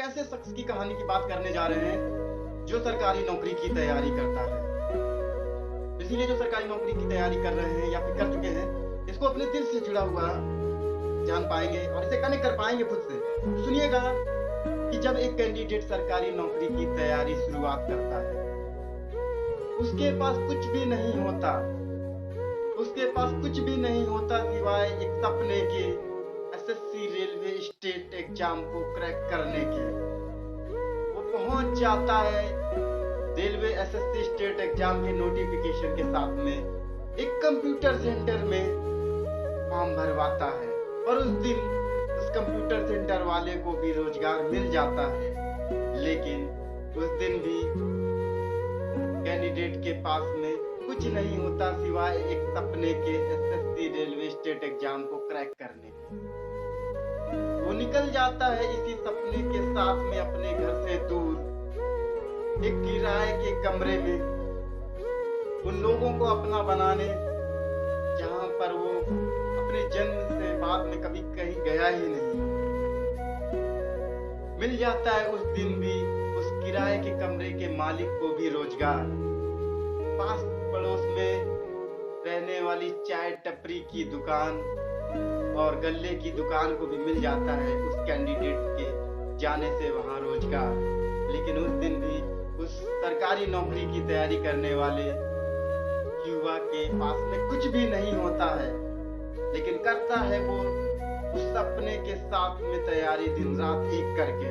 ऐसे शख्स की कहानी की बात करने जा रहे हैं जो सरकारी नौकरी की तैयारी करता है। इसीलिए जो सरकारी नौकरी की तैयारी कर रहे हैं या फिर कर चुके हैं, इसको अपने दिल से जुड़ा हुआ जान पाएंगे और इसे कनेक्ट कर पाएंगे खुद से। तो सुनिएगा कि जब एक कैंडिडेट सरकारी नौकरी की तैयारी शुरुआत करता है, उसके पास कुछ भी नहीं होता, उसके पास कुछ भी नहीं होता सिवाय एक सपने के एसएससी रेलवे स्टेट एग्जाम को क्रैक करने के। वो पहुंच जाता है रेलवे एसएससी स्टेट एग्जाम के नोटिफिकेशन के साथ में एक कंप्यूटर सेंटर में फॉर्म भरवाता है और उस दिन उस कंप्यूटर सेंटर वाले को भी रोजगार मिल जाता है। लेकिन उस दिन भी कैंडिडेट के पास में कुछ नहीं होता सिवाय एक सपने के एसएससी रेलवे स्टेट एग्जाम को क्रैक करने के। वो निकल जाता है इसी सपने के साथ में अपने घर से दूर एक किराए के कमरे में, उन लोगों को अपना बनाने जहां पर वो अपने जन्म से बाद में कभी कहीं गया ही नहीं। मिल जाता है उस दिन भी उस किराए के कमरे के मालिक को भी रोजगार। पास पड़ोस में रहने वाली चाय टपरी की दुकान और गल्ले की दुकान को भी मिल जाता है उस कैंडिडेट के जाने से वहां रोजगार। लेकिन उस दिन भी उस सरकारी नौकरी की तैयारी करने वाले युवा के पास में कुछ भी नहीं होता है, लेकिन करता है वो उस सपने के साथ में तैयारी दिन रात एक करके।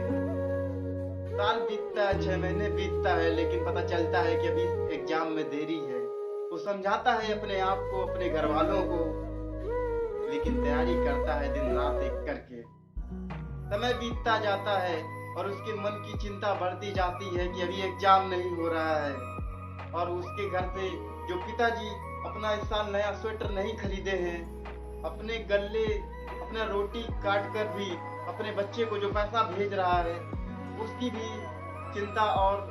साल बीतता है, 6 महीने बीतता है, लेकिन पता चलता है कि अभी एग्जाम में देरी है। वो समझाता है अपने आप को, अपने घर वालों को, लेकिन तैयारी करता है दिन रात एक करके। समय बीतता जाता है और उसके मन की चिंता बढ़ती जाती है कि अभी एग्जाम नहीं हो रहा है और उसके घर से जो पिताजी अपना इस साल नया स्वेटर नहीं खरीदे हैं, अपने गल्ले अपना रोटी काट कर भी अपने बच्चे को जो पैसा भेज रहा है उसकी भी चिंता और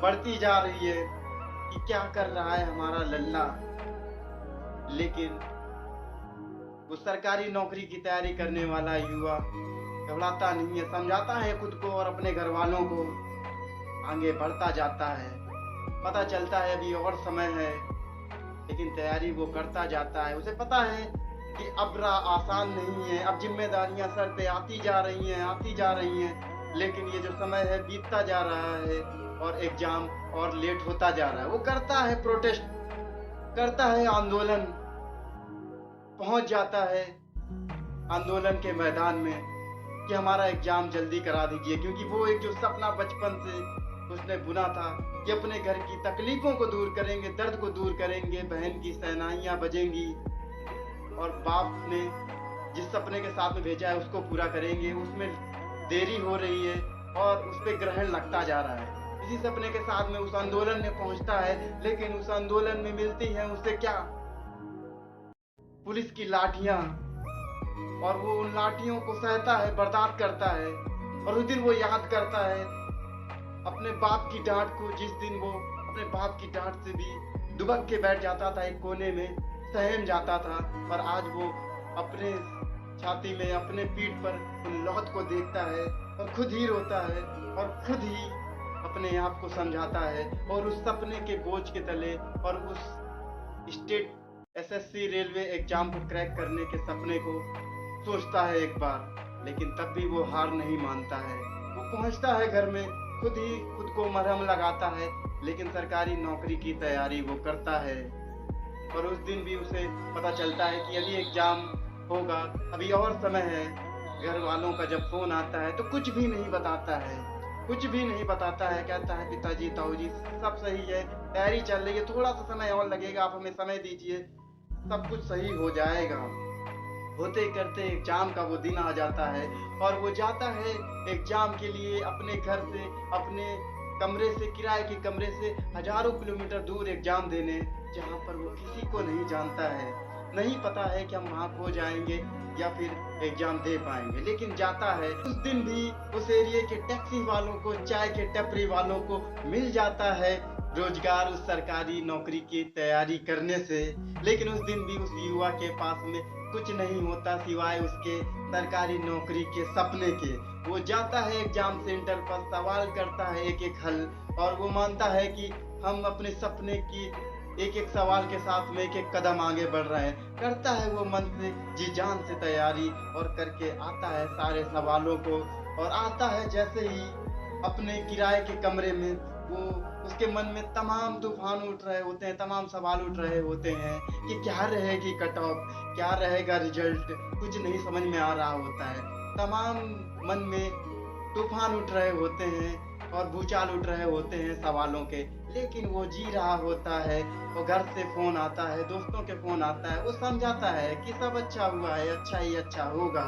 बढ़ती जा रही है कि क्या कर रहा है हमारा लल्ला। लेकिन वो सरकारी नौकरी की तैयारी करने वाला युवा घबराता नहीं है, समझाता है खुद को और अपने घर वालों को, आगे बढ़ता जाता है। पता चलता है अभी और समय है, लेकिन तैयारी वो करता जाता है। उसे पता है कि अब राह आसान नहीं है, अब जिम्मेदारियां सर पे आती जा रही हैं, लेकिन ये जो समय है बीतता जा रहा है और एग्जाम और लेट होता जा रहा है। वो करता है प्रोटेस्ट, करता है आंदोलन, पहुंच जाता है आंदोलन के मैदान में कि हमारा एग्जाम जल्दी करा दीजिए, क्योंकि वो एक जो सपना बचपन से उसने बुना था कि अपने घर की तकलीफों को दूर करेंगे, दर्द को दूर करेंगे, बहन की शहनाइयां बजेंगी और बाप ने जिस सपने के साथ में भेजा है उसको पूरा करेंगे। उसमें देरी हो रही है और उस पर ग्रहण लगता जा रहा है। इसी सपने के साथ में उस आंदोलन में पहुंचता है, लेकिन उस आंदोलन में मिलती है उसे क्या? पुलिस की लाठियां। और वो उन लाठियों को सहता है, बर्दाश्त करता है और उस दिन वो याद करता है अपने बाप की डांट को, जिस दिन वो अपने बाप की डांट से भी दुबक के बैठ जाता था, एक कोने में सहम जाता था। और आज वो अपने छाती में, अपने पीठ पर उन लौट को देखता है और खुद ही रोता है और खुद ही अपने आप को समझाता है और उस सपने के बोझ के तले और उस स्टेट एसएससी रेलवे एग्जाम को क्रैक करने के सपने को सोचता है एक बार। लेकिन तब भी वो हार नहीं मानता है। वो पहुंचता है घर में, खुद ही खुद को मरहम लगाता है, लेकिन सरकारी नौकरी की तैयारी वो करता है। और उस दिन भी उसे पता चलता है कि अभी एग्जाम होगा, अभी और समय है। घर वालों का जब फोन आता है तो कुछ भी नहीं बताता है, कुछ भी नहीं बताता है। कहता है पिताजी, ताऊजी सब सही है, तैयारी चल रही है, थोड़ा सा समय और लगेगा, आप हमें समय दीजिए, सब कुछ सही हो जाएगा। होते करते एग्जाम का वो दिन आ जाता है और वो जाता है एग्जाम के लिए अपने घर से, अपने कमरे से, किराए के कमरे से हजारों किलोमीटर दूर एग्जाम देने, जहाँ पर वो किसी को नहीं जानता है। नहीं पता है कि हम वहाँ खो जाएंगे या फिर एग्जाम दे पाएंगे, लेकिन जाता है। उस दिन भी उस एरिया के टैक्सी वालों को, चाय के टपरी वालों को मिल जाता है रोजगार उस सरकारी नौकरी की तैयारी करने से। लेकिन उस दिन भी उस युवा के पास में कुछ नहीं होता सिवाय उसके सरकारी नौकरी के सपने के। वो जाता है एग्जाम सेंटर पर, सवाल करता है एक एक हल, और वो मानता है कि हम अपने सपने की एक एक सवाल के साथ में एक एक कदम आगे बढ़ रहे हैं। करता है वो मन से जी जान से तैयारी, और करके आता है सारे सवालों को, और आता है जैसे ही अपने किराए के कमरे में, वो उसके मन में तमाम तूफान उठ रहे होते हैं, तमाम सवाल उठ रहे होते हैं कि क्या रहेगी कट ऑफ, क्या रहेगा रिजल्ट, कुछ नहीं समझ में आ रहा होता है। तमाम मन में तूफान उठ रहे होते हैं और भूचाल उठ रहे होते हैं सवालों के, लेकिन वो जी रहा होता है। और घर से फोन आता है, दोस्तों के फोन आता है, वो समझाता है कि सब अच्छा हुआ है, अच्छा ही अच्छा होगा।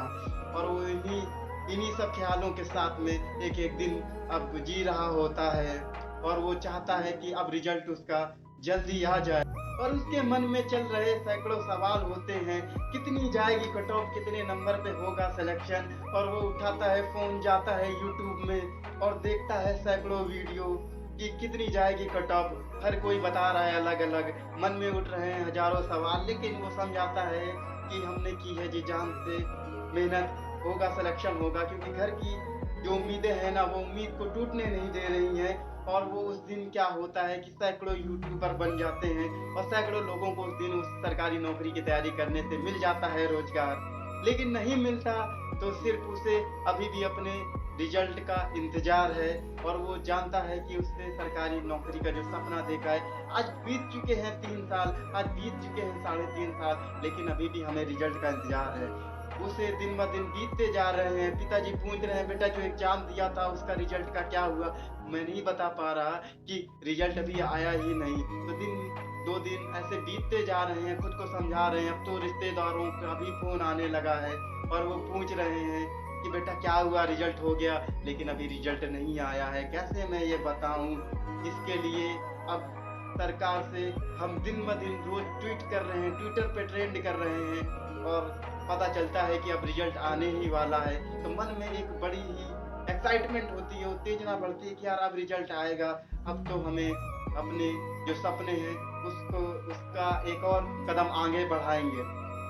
और वो इन्हीं इन्हीं सब ख्यालों के साथ में एक एक दिन अब जी रहा होता है, और वो चाहता है कि अब रिजल्ट उसका जल्दी आ जाए। और उसके मन में चल रहे सैकड़ों सवाल होते हैं, कितनी जाएगी कट ऑफ, कितने नंबर पे होगा सिलेक्शन। और वो उठाता है फोन, जाता है यूट्यूब में और देखता है सैकड़ों वीडियो कि कितनी जाएगी कट ऑफ। हर कोई बता रहा है अलग अलग, मन में उठ रहे हैं हजारों सवाल, लेकिन वो समझाता है कि हमने की है जी जान से मेहनत, होगा सिलेक्शन होगा। क्योंकि घर की जो उम्मीदें हैं ना, वो उम्मीद को टूटने नहीं दे रही हैं। और वो उस दिन क्या होता है कि सैकड़ों यूट्यूबर बन जाते हैं, और सैकड़ों लोगों को उस दिन उस सरकारी नौकरी की तैयारी करने से मिल जाता है रोजगार। लेकिन नहीं मिलता तो सिर्फ उसे अभी भी अपने रिजल्ट का इंतजार है, और वो जानता है कि उसने सरकारी नौकरी का जो सपना देखा है, आज बीत चुके हैं 3 साल, आज बीत चुके हैं 3.5 साल, लेकिन अभी भी हमें रिजल्ट का इंतजार है। उसे दिन ब दिन बीतते जा रहे हैं। पिताजी पूछ रहे हैं, बेटा जो एग्जाम दिया था उसका रिजल्ट का क्या हुआ? मैं नहीं बता पा रहा कि रिजल्ट अभी आया ही नहीं। तो दिन 2 दिन ऐसे बीतते जा रहे हैं, खुद को समझा रहे हैं। अब तो रिश्तेदारों का भी फोन आने लगा है, और वो पूछ रहे हैं कि बेटा क्या हुआ, रिजल्ट हो गया, लेकिन अभी रिजल्ट नहीं आया है, कैसे मैं ये बताऊं। इसके लिए अब सरकार से हम दिन ब दिन रोज ट्वीट कर रहे हैं, ट्विटर पे ट्रेंड कर रहे हैं, और पता चलता है कि अब रिजल्ट आने ही वाला है। तो मन में एक बड़ी ही एक्साइटमेंट होती है, उत्तेजना बढ़ती है कि यार अब रिजल्ट आएगा, अब तो हमें अपने जो सपने हैं उसका एक और कदम आगे बढ़ाएंगे।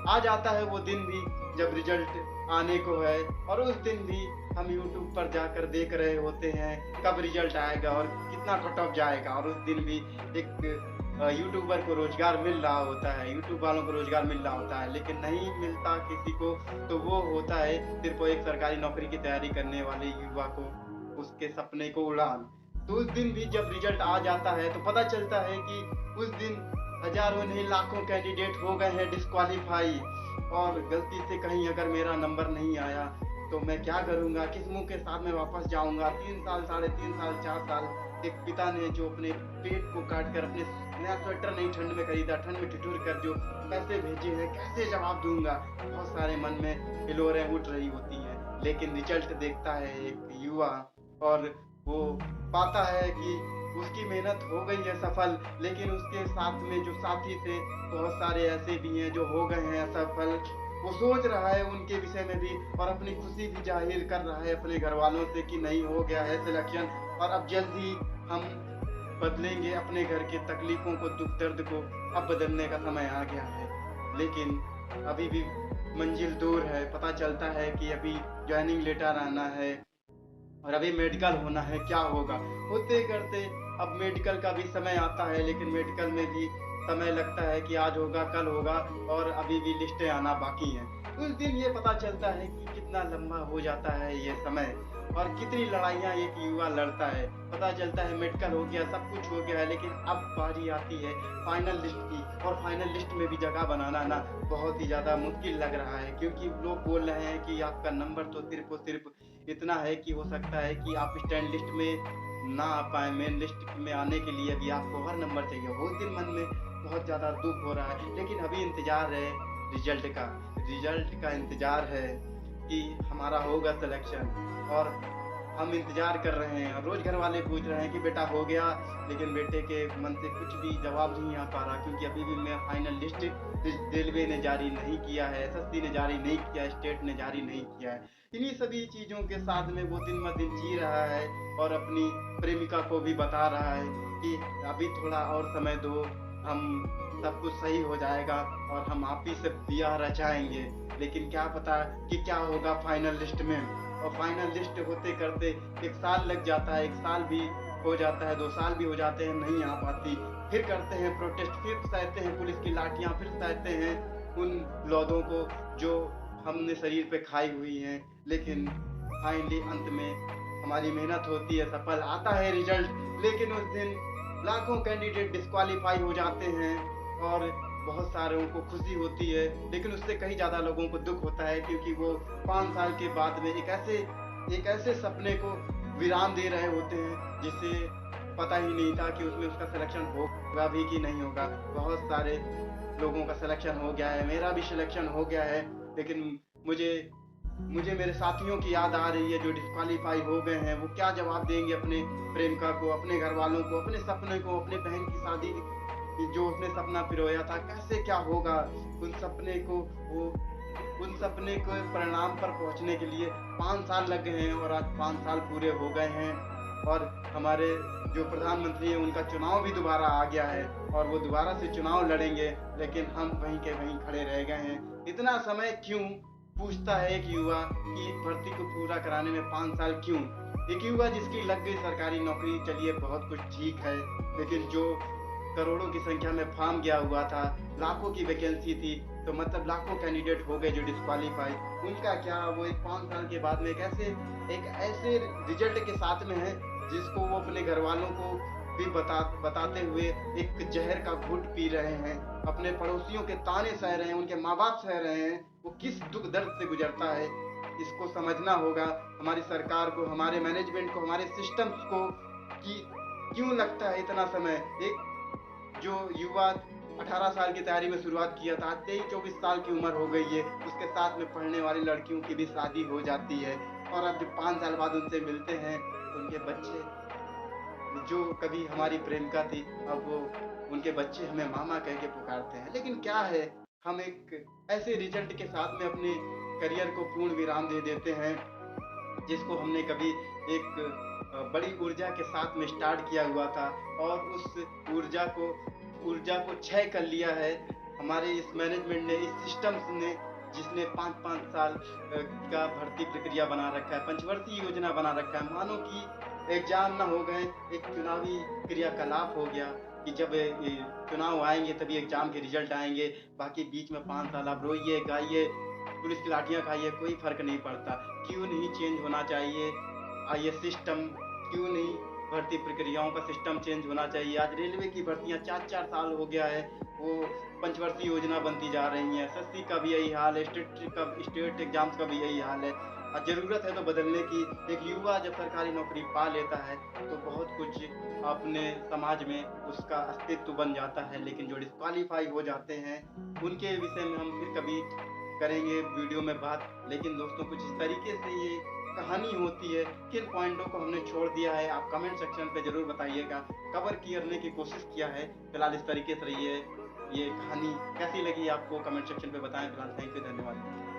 आ जाता है वो दिन भी जब रिजल्ट आने को है, और उस दिन भी हम यूट्यूब पर जाकर देख रहे होते हैं कब रिजल्ट आएगा और कितना कट ऑफ जाएगा। और उस दिन भी एक यूट्यूबर को रोजगार मिल रहा होता है, यूट्यूब वालों को रोजगार मिल रहा होता है, लेकिन नहीं मिलता किसी को। तो वो होता है सिर्फ एक सरकारी नौकरी की तैयारी करने वाले युवा को, उसके सपने को उड़ान। तो उस दिन भी जब रिजल्ट आ जाता है तो पता चलता है कि उस दिन हजारों नहीं लाखों कैंडिडेट हो गए हैं डिस्क्वालीफाई। और गलती से कहीं अगर मेरा नंबर नहीं आया तो मैं क्या करूंगा, किस मुंह के साथ में वापस जाऊंगा। 3 साल, 3.5 साल, 4 साल एक पिता ने जो अपने पेट को काट कर, अपने नया स्वेटर नहीं ठंड में खरीदा, ठंड में ठिठुर कर जो पैसे भेजे हैं, कैसे जवाब दूंगा। बहुत सारे मन में हिलोरें उठ रही होती हैं। लेकिन रिजल्ट देखता है एक युवा, और वो पाता है कि उसकी मेहनत हो गई है सफल। लेकिन उसके साथ में जो साथी थे, बहुत सारे ऐसे भी हैं जो हो गए हैं असफल। वो सोच रहा है उनके विषय में भी, और अपनी खुशी भी जाहिर कर रहा है अपने घर वालों से कि नहीं हो गया है सिलेक्शन, और अब जल्दी हम बदलेंगे अपने घर के तकलीफों को, दुख दर्द को अब बदलने का समय आ गया है। लेकिन अभी भी मंजिल दूर है। पता चलता है कि अभी ज्वाइनिंग लेटर आना है और अभी मेडिकल होना है, क्या होगा। होते करते अब मेडिकल का भी समय आता है, लेकिन मेडिकल में भी समय लगता है कि आज होगा कल होगा, और अभी भी लिस्टें आना बाकी हैं। उस दिन ये पता चलता है कि कितना लंबा हो जाता है ये समय, और कितनी लड़ाइयाँ एक युवा लड़ता है। पता चलता है मेडिकल हो गया, सब कुछ हो गया है, लेकिन अब बारी आती है फाइनल लिस्ट की, और फाइनल लिस्ट में भी जगह बनाना ना बहुत ही ज़्यादा मुश्किल लग रहा है। क्योंकि लोग बोल रहे हैं कि आपका नंबर तो सिर्फ और सिर्फ इतना है कि हो सकता है कि आप स्टैंड लिस्ट में ना आ पाए, मेन लिस्ट में आने के लिए भी आपको हर नंबर चाहिए। उस दिन मन में बहुत ज़्यादा दुख हो रहा है, लेकिन अभी इंतजार है रिजल्ट का इंतजार है कि हमारा होगा सिलेक्शन। और हम इंतजार कर रहे हैं। रोज घर वाले पूछ रहे हैं कि बेटा हो गया, लेकिन बेटे के मन से कुछ भी जवाब नहीं आ पा रहा, क्योंकि अभी भी मैं फाइनल लिस्ट रेलवे ने जारी नहीं किया है, एसएससी ने जारी नहीं किया है, स्टेट ने जारी नहीं किया है। इन्हीं सभी चीज़ों के साथ में वो दिन ब दिन जी रहा है, और अपनी प्रेमिका को भी बता रहा है कि अभी थोड़ा और समय दो, हम सब कुछ सही हो जाएगा और हम आप ही से ब्याह रचाएंगे। लेकिन क्या पता कि क्या होगा फाइनल लिस्ट में। और फाइनल लिस्ट होते करते 1 साल लग जाता है, 1 साल भी हो जाता है, 2 साल भी हो जाते हैं, नहीं आ पाती। फिर करते हैं प्रोटेस्ट, फिर सहते हैं पुलिस की लाठियाँ, फिर सहते हैं उन लौदों को जो हमने शरीर पे खाई हुई हैं। लेकिन फाइनली अंत में हमारी मेहनत होती है, सफल आता है रिजल्ट, लेकिन उस दिन लाखों कैंडिडेट डिस्क्वालीफाई हो जाते हैं और बहुत सारों को खुशी होती है, लेकिन उससे कहीं ज़्यादा लोगों को दुःख होता है, क्योंकि वो 5 साल के बाद में एक ऐसे सपने को विराम दे रहे होते हैं, जिसे पता ही नहीं था कि उसमें उसका सिलेक्शन होगा भी कि नहीं होगा। बहुत सारे लोगों का सिलेक्शन हो गया है, मेरा भी सिलेक्शन हो गया है, लेकिन मुझे मुझे मेरे साथियों की याद आ रही है जो डिस्क्वालीफाई हो गए हैं। वो क्या जवाब देंगे अपने प्रेमिका को, अपने घर वालों को, अपने सपने को, अपने बहन की शादी जो उसने सपना पिरोया था, कैसे क्या होगा उन सपने को, वो उन सपने को परिणाम पर पहुंचने के लिए 5 साल लग गए हैं और आज 5 साल पूरे हो गए हैं और हमारे जो प्रधानमंत्री हैं उनका चुनाव भी दोबारा आ गया है और वो दोबारा से चुनाव लड़ेंगे, लेकिन हम वहीं के वहीं खड़े रह गए हैं। इतना समय क्यों, पूछता है एक युवा कि एक भर्ती को पूरा कराने में 5 साल क्यों? एक युवा जिसकी लग गई सरकारी नौकरी, चलिए बहुत कुछ ठीक है, लेकिन जो करोड़ों की संख्या में फॉर्म गया हुआ था, लाखों की वैकेंसी थी, तो मतलब लाखों कैंडिडेट हो गए जो डिस्क्वालीफाई, उनका क्या? वो एक 5 साल के बाद में एक ऐसे रिजल्ट के साथ में है जिसको वो अपने घर वालों को भी बताते हुए एक जहर का घूंट पी रहे हैं, अपने पड़ोसियों के ताने सह रहे हैं, उनके माँ बाप सह रहे हैं। वो किस दुख दर्द से गुजरता है, इसको समझना होगा हमारी सरकार को, हमारे मैनेजमेंट को, हमारे सिस्टम्स को, कि क्यों लगता है इतना समय। एक जो युवा 18 साल की तैयारी में शुरुआत किया था, 23-24 साल की उम्र हो गई है, उसके साथ में पढ़ने वाली लड़कियों की भी शादी हो जाती है और अब जब 5 साल बाद उनसे मिलते हैं तो उनके बच्चे, जो कभी हमारी प्रेमिका थी, अब वो उनके बच्चे हमें मामा कह के पुकारते हैं। लेकिन क्या है, हम एक ऐसे रिजल्ट के साथ में अपने करियर को पूर्ण विराम दे देते हैं जिसको हमने कभी एक बड़ी ऊर्जा के साथ में स्टार्ट किया हुआ था और उस ऊर्जा को क्षय कर लिया है हमारे इस मैनेजमेंट ने, इस सिस्टम्स ने, जिसने 5-5 साल का भर्ती प्रक्रिया बना रखा है, पंचवर्षीय योजना बना रखा है। मानो कि एग्जाम ना हो गए, एक चुनावी क्रियाकलाप हो गया कि जब चुनाव आएंगे तभी एग्जाम के रिजल्ट आएंगे, बाकी बीच में 5 साल आप रोइए गाइए, पुलिस की लाठियां खाइए, कोई फर्क नहीं पड़ता। क्यों नहीं चेंज होना चाहिए ये सिस्टम? क्यों नहीं भर्ती प्रक्रियाओं का सिस्टम चेंज होना चाहिए? आज रेलवे की भर्तियां 4-4 साल हो गया है, वो पंचवर्षीय योजना बनती जा रही है, एसएससी का भी यही हाल है, स्टेट एग्जाम्स का भी यही हाल है। और जरूरत है तो बदलने की। एक युवा जब सरकारी नौकरी पा लेता है तो बहुत कुछ अपने समाज में उसका अस्तित्व बन जाता है, लेकिन जो डिस्क्वालीफाई हो जाते हैं उनके विषय में हम फिर कभी करेंगे वीडियो में बात। लेकिन दोस्तों, कुछ इस तरीके से ये कहानी होती है। किन पॉइंटों को हमने छोड़ दिया है आप कमेंट सेक्शन पे जरूर बताइएगा, कवर करने की कोशिश किया है। फिलहाल इस तरीके से रही है ये कहानी, कैसी लगी आपको कमेंट सेक्शन पे बताएं। फिलहाल थैंक यू, धन्यवाद।